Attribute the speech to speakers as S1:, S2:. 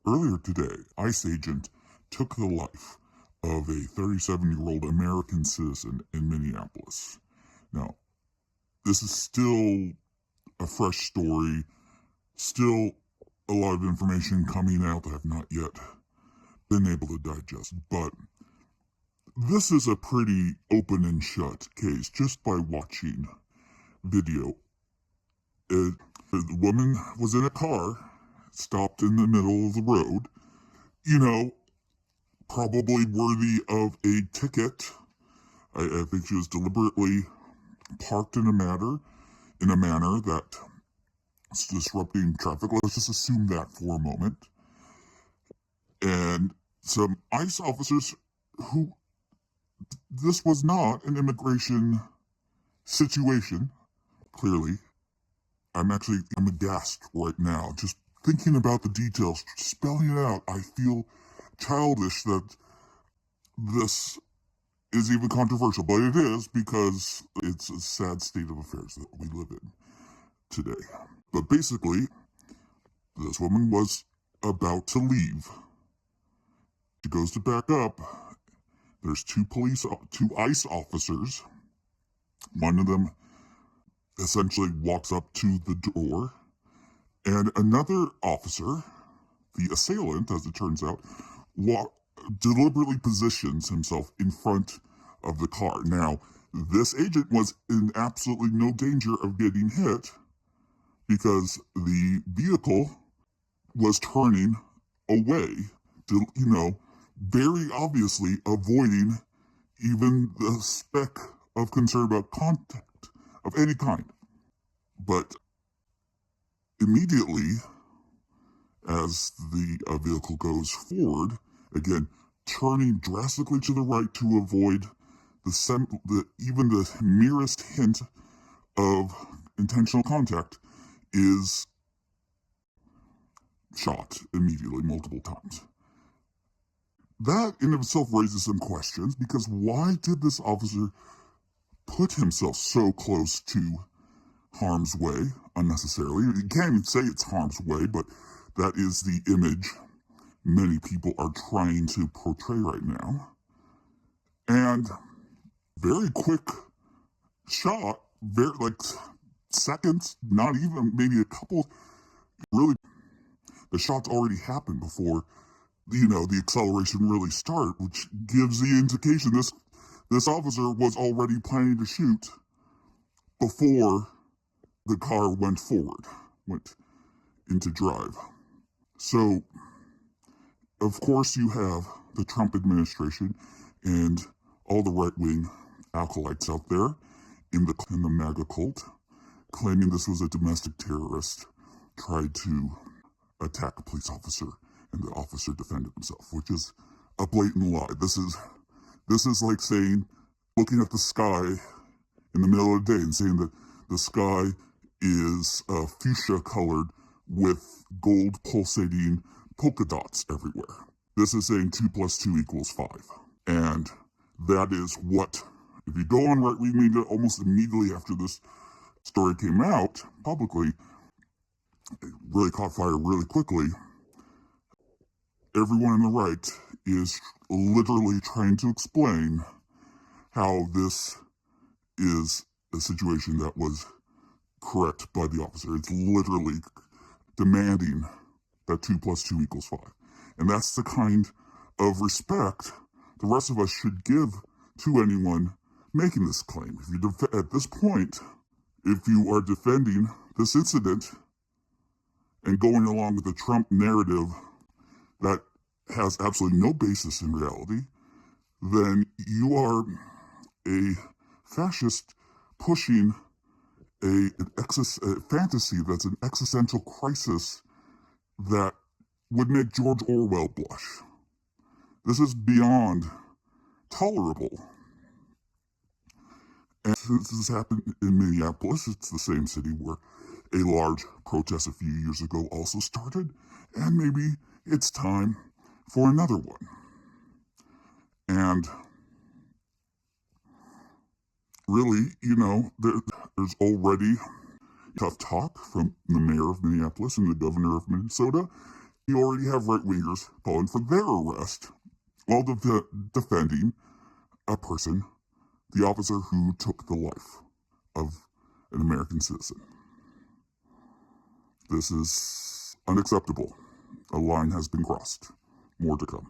S1: Earlier today, ICE agent took the life of a 37-year-old American citizen in Minneapolis. Now, this is still a fresh story, still a lot of information coming out that I've not yet been able to digest, but this is a pretty open and shut case just by watching video. The woman was in a car, stopped in the middle of the road, probably worthy of a ticket. I think she was deliberately parked in a manner that's disrupting traffic. Let's just assume that for a moment. And some ICE officers who, this was not an immigration situation, clearly. I'm aghast right now, just thinking about the details, spelling it out. I feel childish that this is even controversial, but it is because it's a sad state of affairs that we live in today. But basically, this woman was about to leave. She goes to back up. There's two ICE officers. One of them essentially walks up to the door, and another officer, the assailant, as it turns out, deliberately positions himself in front of the car. Now, this agent was in absolutely no danger of getting hit because the vehicle was turning away, very obviously avoiding even the speck of concern about contact of any kind. But immediately, as the vehicle goes forward, again, turning drastically to the right to avoid even the merest hint of intentional contact, is shot immediately multiple times. That in itself raises some questions, because why did this officer put himself so close to harm's way unnecessarily? You can't even say it's harm's way, but that is the image many people are trying to portray right now. And very quick shot, seconds, not even maybe a couple, really, the shots already happened before, the acceleration really started, which gives the indication this officer was already planning to shoot before the car went into drive. So, of course, you have the Trump administration and all the right-wing acolytes out there in the MAGA cult, claiming this was a domestic terrorist tried to attack a police officer and the officer defended himself, which is a blatant lie. This is like saying, looking at the sky in the middle of the day and saying that the sky is fuchsia colored with gold pulsating polka dots everywhere. This is saying 2 + 2 = 5. And that is what, if you go on right-wing media almost immediately after this story came out publicly, it really caught fire really quickly. Everyone on the right is literally trying to explain how this is a situation that was correct by the officer. It's literally demanding that 2 + 2 = 5. And that's the kind of respect the rest of us should give to anyone making this claim. At this point, if you are defending this incident and going along with the Trump narrative that has absolutely no basis in reality, then you are a fascist pushing a fantasy that's an existential crisis that would make George Orwell blush. This is beyond tolerable. And since this happened in Minneapolis, it's the same city where a large protest a few years ago also started, and maybe it's time for another one. And really, there's already tough talk from the mayor of Minneapolis and the governor of Minnesota You already have right-wingers calling for their arrest while defending a person, the officer who took the life of an American citizen. This is unacceptable. A line has been crossed. More to come.